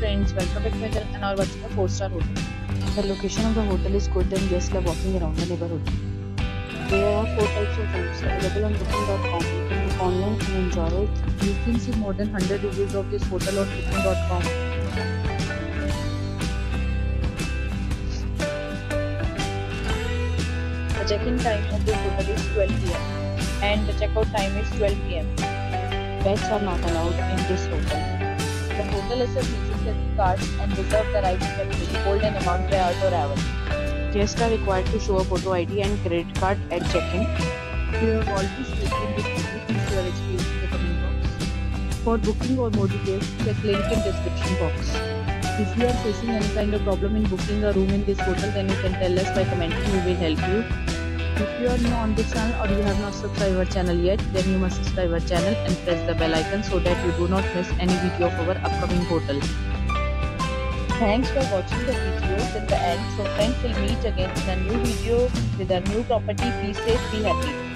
friends, welcome back to my channel and now watching a 4-star hotel. The location of the hotel is good and guests love walking around the neighborhood. There are 4 types of rooms available on booking.com. You can book online and enjoy it. You can see more than 100 reviews of this hotel on booking.com. The check-in time of this hotel is 12 p.m. and the checkout time is 12 p.m. Pets are not allowed in this hotel. The hotel accepts credit cards and reserves the right to temporarily hold an amount prior to arrival. Guests are required to show a photo ID and credit card at check-in. If you have already stayed in this hotel, please share your experience in the comment box. For booking or more details, check link in description box. If you are facing any kind of problem in booking a room in this hotel, then you can tell us by commenting. We will help you. If you are new on this channel or you have not subscribed our channel yet, then you must subscribe our channel and press the bell icon so that you do not miss any video of our upcoming hotel. Thanks for watching the video till the end. So friends, will meet again in a new video with a new property. Be safe, be happy.